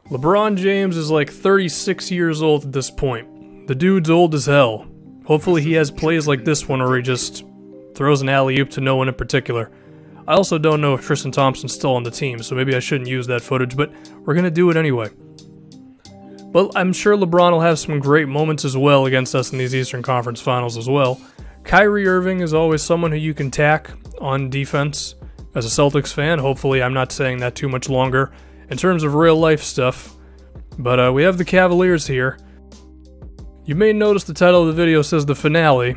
LeBron James is like 36 years old at this point. The dude's old as hell. Hopefully he has plays like this one where he just throws an alley-oop to no one in particular. I also don't know if Tristan Thompson's still on the team, so maybe I shouldn't use that footage, but we're going to do it anyway. But I'm sure LeBron will have some great moments as well against us in these Eastern Conference Finals as well. Kyrie Irving is always someone who you can tack on defense. As a Celtics fan, hopefully I'm not saying that too much longer in terms of real-life stuff. But we have the Cavaliers here. You may notice the title of the video says the finale.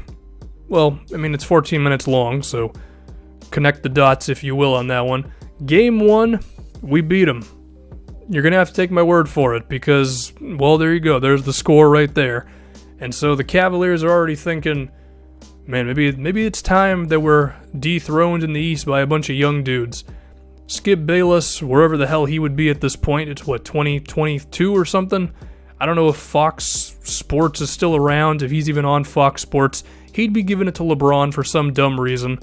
Well, I mean, it's 14 minutes long, so connect the dots, if you will, on that one. Game 1, we beat them. You're going to have to take my word for it because, well, there you go. There's the score right there. And so the Cavaliers are already thinking, man, maybe it's time that we're dethroned in the East by a bunch of young dudes. Skip Bayless, wherever the hell he would be at this point, it's what, 2022 or something? I don't know if Fox Sports is still around, if he's even on Fox Sports. He'd be giving it to LeBron for some dumb reason.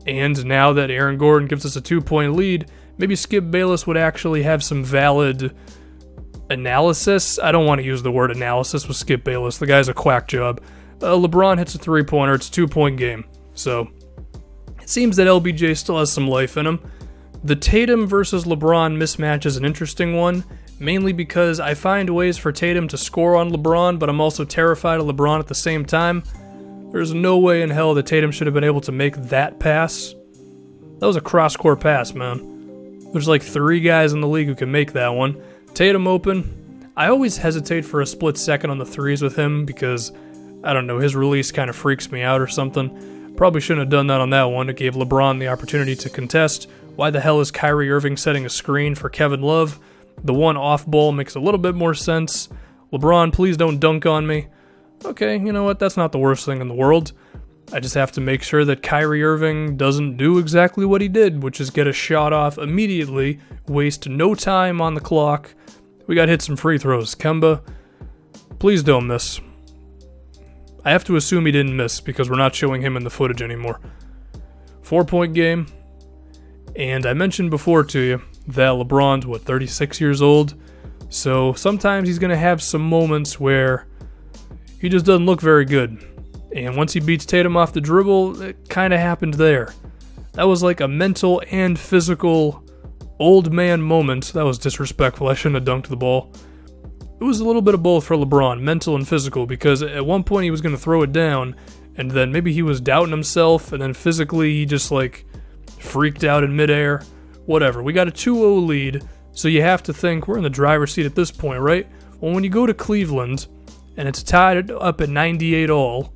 And now that Aaron Gordon gives us a 2-point lead, maybe Skip Bayless would actually have some valid analysis. I don't want to use the word analysis with Skip Bayless. The guy's a quack job. LeBron hits a 3-pointer. It's a 2-point game. So it seems that LBJ still has some life in him. The Tatum versus LeBron mismatch is an interesting one, mainly because I find ways for Tatum to score on LeBron, but I'm also terrified of LeBron at the same time. There's no way in hell that Tatum should have been able to make that pass. That was a cross-court pass, man. There's like 3 guys in the league who can make that one. Tatum open. I always hesitate for a split second on the threes with him because, I don't know, his release kind of freaks me out or something. Probably shouldn't have done that on that one. It gave LeBron the opportunity to contest. Why the hell is Kyrie Irving setting a screen for Kevin Love? The one off ball makes a little bit more sense. LeBron, please don't dunk on me. Okay, you know what? That's not the worst thing in the world. I just have to make sure that Kyrie Irving doesn't do exactly what he did, which is get a shot off immediately, waste no time on the clock. We got to hit some free throws. Kemba, please don't miss. I have to assume he didn't miss because we're not showing him in the footage anymore. 4-point game. And I mentioned before to you that LeBron's, 36 years old? So sometimes he's going to have some moments where he just doesn't look very good. And once he beats Tatum off the dribble, it kind of happened there. That was like a mental and physical old man moment. That was disrespectful. I shouldn't have dunked the ball. It was a little bit of both for LeBron, mental and physical, because at one point he was going to throw it down, and then maybe he was doubting himself, and then physically he just freaked out in midair. Whatever. We got a 2-0 lead, so you have to think we're in the driver's seat at this point, right? Well, when you go to Cleveland, and it's tied up at 98 all,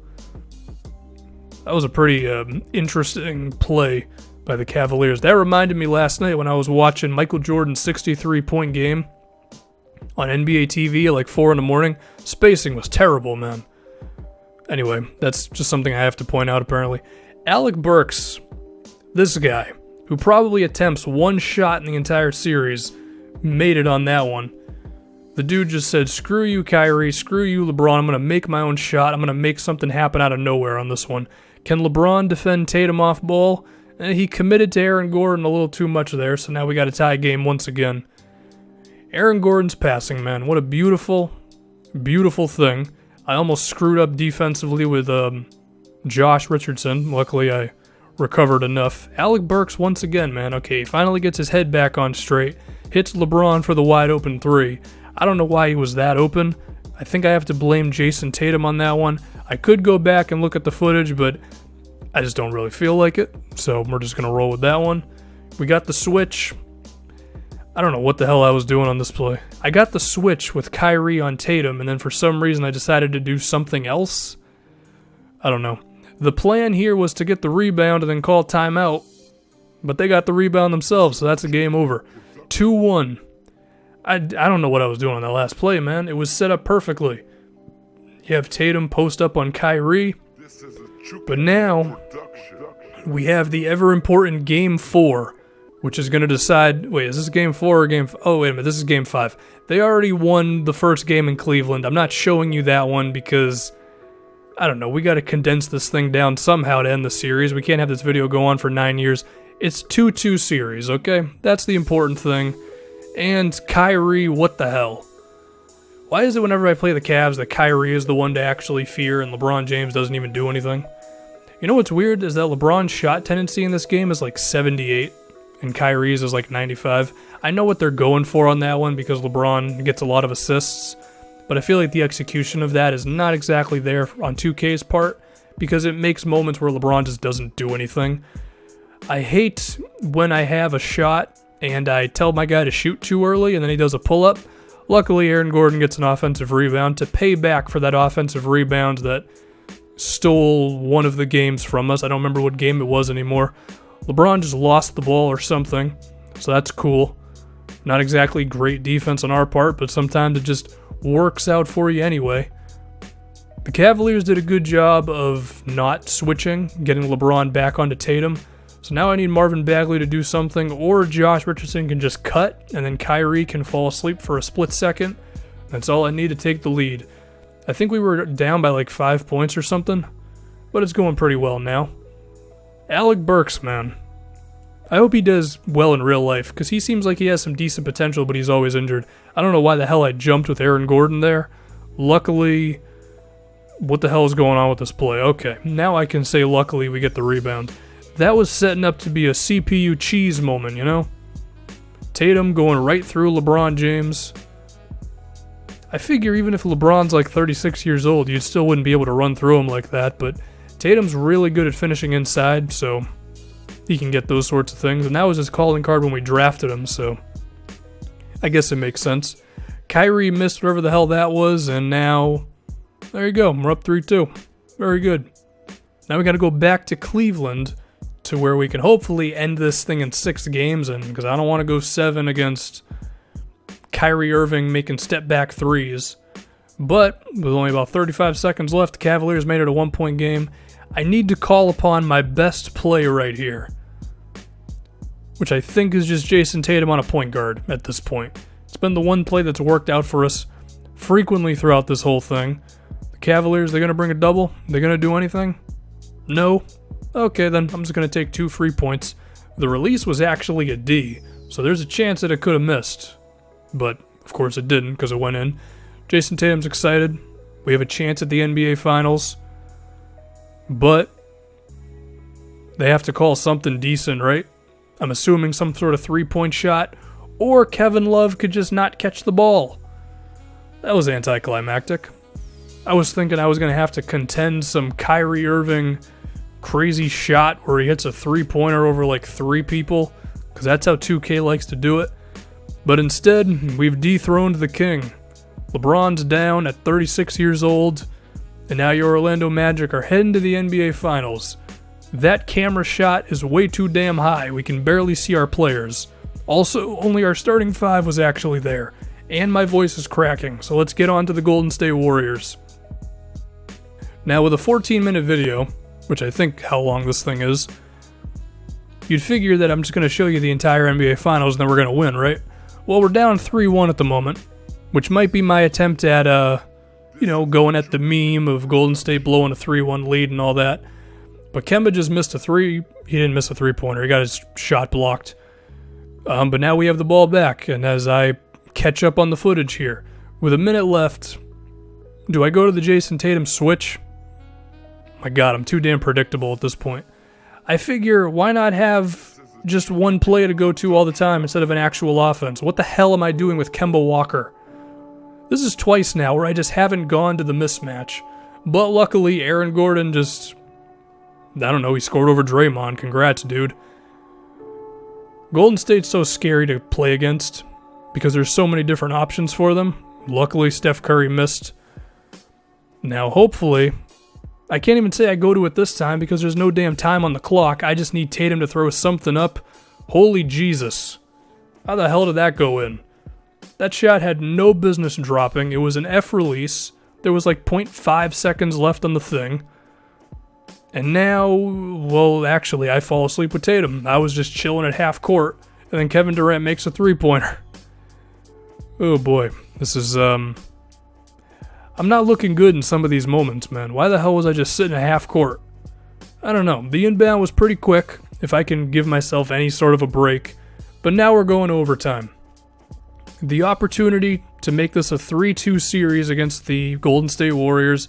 that was a pretty interesting play by the Cavaliers. That reminded me last night when I was watching Michael Jordan's 63-point game on NBA TV at 4 in the morning. Spacing was terrible, man. Anyway, that's just something I have to point out apparently. Alec Burks, this guy, who probably attempts one shot in the entire series, made it on that one. The dude just said, screw you, Kyrie, screw you, LeBron, I'm going to make my own shot, I'm going to make something happen out of nowhere on this one. Can LeBron defend Tatum off ball? He committed to Aaron Gordon a little too much there, so now we got a tie game once again. Aaron Gordon's passing, man, what a beautiful, beautiful thing. I almost screwed up defensively with Josh Richardson. Luckily, I recovered enough. Alec Burks once again, man. Okay, he finally gets his head back on straight. Hits LeBron for the wide open 3. I don't know why he was that open. I think I have to blame Jason Tatum on that one. I could go back and look at the footage, but I just don't really feel like it. So we're just going to roll with that one. We got the switch. I don't know what the hell I was doing on this play. I got the switch with Kyrie on Tatum, and then for some reason I decided to do something else. I don't know. The plan here was to get the rebound and then call timeout, but they got the rebound themselves, so that's a game over. 2-1. I don't know what I was doing on that last play, man. It was set up perfectly. You have Tatum post up on Kyrie, but now we have the ever-important Game 4, which is going to decide, wait, is this Game 4 or Game 5? Oh, wait a minute, this is Game 5. They already won the first game in Cleveland. I'm not showing you that one because, I don't know, we got to condense this thing down somehow to end the series. We can't have this video go on for 9 years. It's 2-2 series, okay? That's the important thing. And Kyrie, what the hell? Why is it whenever I play the Cavs that Kyrie is the one to actually fear and LeBron James doesn't even do anything? You know what's weird is that LeBron's shot tendency in this game is like 78 and Kyrie's is like 95. I know what they're going for on that one because LeBron gets a lot of assists, but I feel like the execution of that is not exactly there on 2K's part because it makes moments where LeBron just doesn't do anything. I hate when I have a shot and I tell my guy to shoot too early and then he does a pull-up. Luckily, Aaron Gordon gets an offensive rebound to pay back for that offensive rebound that stole one of the games from us. I don't remember what game it was anymore. LeBron just lost the ball or something, so that's cool. Not exactly great defense on our part, but sometimes it just works out for you anyway. The Cavaliers did a good job of not switching, getting LeBron back onto Tatum. So now I need Marvin Bagley to do something, or Josh Richardson can just cut, and then Kyrie can fall asleep for a split second. That's all I need to take the lead. I think we were down by like 5 points or something, but it's going pretty well now. Alec Burks, man. I hope he does well in real life, because he seems like he has some decent potential, but he's always injured. I don't know why the hell I jumped with Aaron Gordon there. Luckily, what the hell is going on with this play? Okay, now I can say luckily we get the rebound. That was setting up to be a CPU cheese moment, you know? Tatum going right through LeBron James. I figure even if LeBron's like 36 years old, you still wouldn't be able to run through him like that, but Tatum's really good at finishing inside, so he can get those sorts of things, and that was his calling card when we drafted him, so I guess it makes sense. Kyrie missed whatever the hell that was, and now, there you go, we're up 3-2. Very good. Now we gotta go back to Cleveland, to where we can hopefully end this thing in 6 games, and because I don't want to go 7 against Kyrie Irving making step-back threes. But with only about 35 seconds left, the Cavaliers made it a 1-point game. I need to call upon my best play right here, which I think is just Jason Tatum on a point guard at this point. It's been the one play that's worked out for us frequently throughout this whole thing. The Cavaliers, they're going to bring a double? They're going to do anything? No? Okay, then I'm just going to take 2 free points. The release was actually a D, so there's a chance that it could have missed. But, of course, it didn't because it went in. Jason Tatum's excited. We have a chance at the NBA Finals. But they have to call something decent, right? I'm assuming some sort of 3-point shot, or Kevin Love could just not catch the ball. That was anticlimactic. I was thinking I was going to have to contend some Kyrie Irving crazy shot where he hits a 3-pointer over like 3 people, because that's how 2K likes to do it. But instead, we've dethroned the king. LeBron's down at 36 years old, and now your Orlando Magic are heading to the NBA Finals. That camera shot is way too damn high. We can barely see our players. Also, only our starting 5 was actually there, and my voice is cracking, so let's get on to the Golden State Warriors. Now, with a 14-minute video, which I think how long this thing is, you'd figure that I'm just going to show you the entire NBA Finals and then we're going to win, right? Well, we're down 3-1 at the moment, which might be my attempt at, going at the meme of Golden State blowing a 3-1 lead and all that. But Kemba just missed a 3. He didn't miss a 3-pointer. He got his shot blocked. But now we have the ball back, and as I catch up on the footage here, with a minute left, do I go to the Jason Tatum switch? My God, I'm too damn predictable at this point. I figure, why not have just one play to go to all the time instead of an actual offense? What the hell am I doing with Kemba Walker? This is twice now where I just haven't gone to the mismatch. But luckily, Aaron Gordon just, he scored over Draymond. Congrats, dude. Golden State's so scary to play against because there's so many different options for them. Luckily, Steph Curry missed. Now, hopefully, I can't even say I go to it this time because there's no damn time on the clock. I just need Tatum to throw something up. Holy Jesus. How the hell did that go in? That shot had no business dropping. It was an F release. There was like 0.5 seconds left on the thing. And now, I fall asleep with Tatum. I was just chilling at half court. And then Kevin Durant makes a 3-pointer. Oh boy. This is, I'm not looking good in some of these moments, man. Why the hell was I just sitting at half court? I don't know. The inbound was pretty quick, if I can give myself any sort of a break. But now we're going to overtime. the opportunity to make this a 3-2 series against the Golden State Warriors.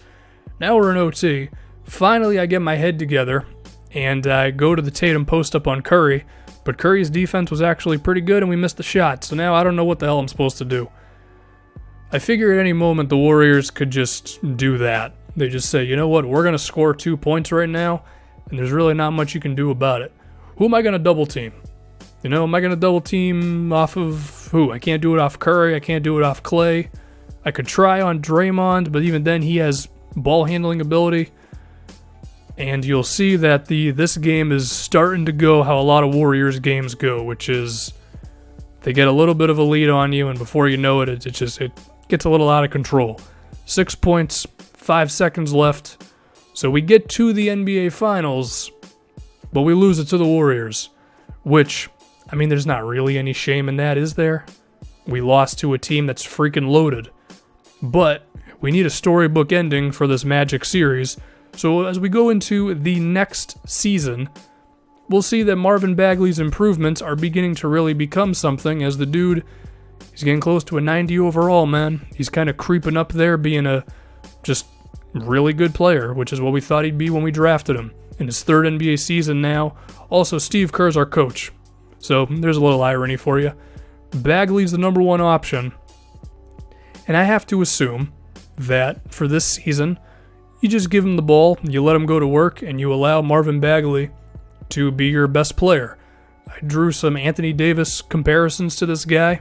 Now we're in OT. Finally, I get my head together, and I go to the Tatum post-up on Curry, but Curry's defense was actually pretty good, and we missed the shot, so now I don't know what the hell I'm supposed to do. I figure at any moment the Warriors could just do that. They just say, you know what, we're going to score 2 points right now, and there's really not much you can do about it. Who am I going to double team? You know, am I going to double team off of who? I can't do it off Curry. I can't do it off Clay. I could try on Draymond, but even then he has ball handling ability. And you'll see that this game is starting to go how a lot of Warriors games go, which is they get a little bit of a lead on you, and before you know it, it gets a little out of control. 6 points, 5 seconds left. So we get to the NBA Finals, but we lose it to the Warriors, which, I mean, there's not really any shame in that, is there? We lost to a team that's freaking loaded. But we need a storybook ending for this Magic series. So as we go into the next season, we'll see that Marvin Bagley's improvements are beginning to really become something, as the dude, he's getting close to a 90 overall, man. He's kind of creeping up there, being a just really good player, which is what we thought he'd be when we drafted him. In his 3rd NBA season now. Also, Steve Kerr's our coach. So there's a little irony for you. Bagley's the number 1 option. And I have to assume that for this season, you just give him the ball, you let him go to work, and you allow Marvin Bagley to be your best player. I drew some Anthony Davis comparisons to this guy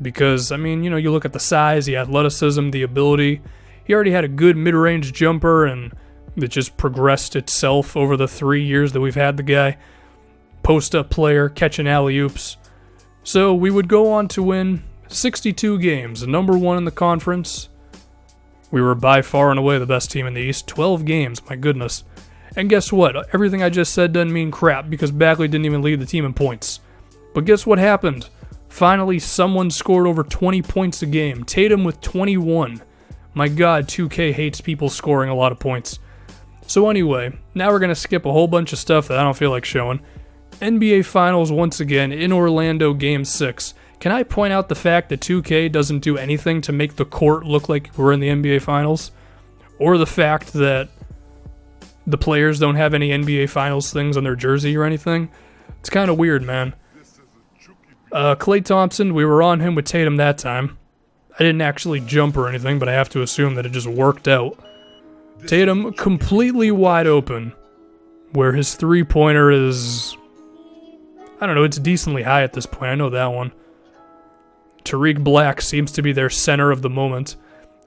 because, I mean, you know, you look at the size, the athleticism, the ability. He already had a good mid-range jumper, and it just progressed itself over the 3 years that we've had the guy. Post-up player, catching alley-oops. So we would go on to win 62 games, number 1 in the conference. We were by far and away the best team in the East. 12 games, my goodness. And guess what? Everything I just said doesn't mean crap because Bagley didn't even lead the team in points. But guess what happened? Finally, someone scored over 20 points a game. Tatum with 21. My God, 2K hates people scoring a lot of points. So anyway, now we're going to skip a whole bunch of stuff that I don't feel like showing. NBA Finals once again in Orlando Game 6. Can I point out the fact that 2K doesn't do anything to make the court look like we're in the NBA Finals? Or the fact that the players don't have any NBA Finals things on their jersey or anything? It's kind of weird, man. Klay Thompson, we were on him with Tatum that time. I didn't actually jump or anything, but I have to assume that it just worked out. Tatum completely wide open, where his three-pointer is, I don't know, it's decently high at this point. I know that one. Tariq Black seems to be their center of the moment.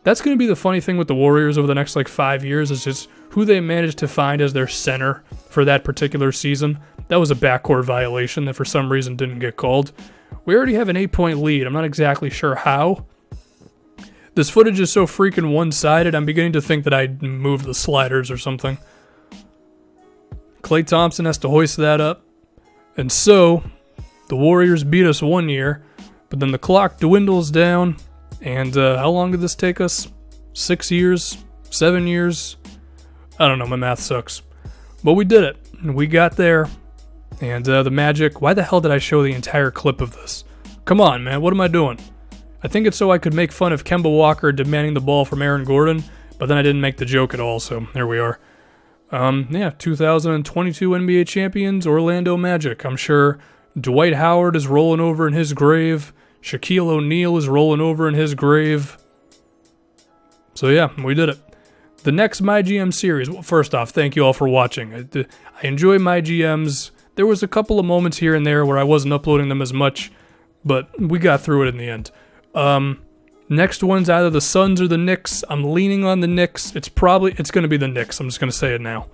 That's going to be the funny thing with the Warriors over the next 5 years, is just who they managed to find as their center for that particular season. That was a backcourt violation that for some reason didn't get called. We already have an 8-point lead. I'm not exactly sure how. This footage is so freaking one-sided, I'm beginning to think that I moved the sliders or something. Klay Thompson has to hoist that up. And so, the Warriors beat us 1 year, but then the clock dwindles down, and how long did this take us? 6 years? 7 years? I don't know, my math sucks. But we did it. We got there, and the Magic, why the hell did I show the entire clip of this? Come on, man, what am I doing? I think it's so I could make fun of Kemba Walker demanding the ball from Aaron Gordon, but then I didn't make the joke at all, so there we are. 2022 NBA champions, Orlando Magic. I'm sure Dwight Howard is rolling over in his grave. Shaquille O'Neal is rolling over in his grave. So yeah, we did it. The next MyGM series. Well, first off, thank you all for watching. I enjoy MyGMs. There was a couple of moments here and there where I wasn't uploading them as much, but we got through it in the end. Next one's either the Suns or the Knicks. I'm leaning on the Knicks. It's going to be the Knicks. I'm just going to say it now.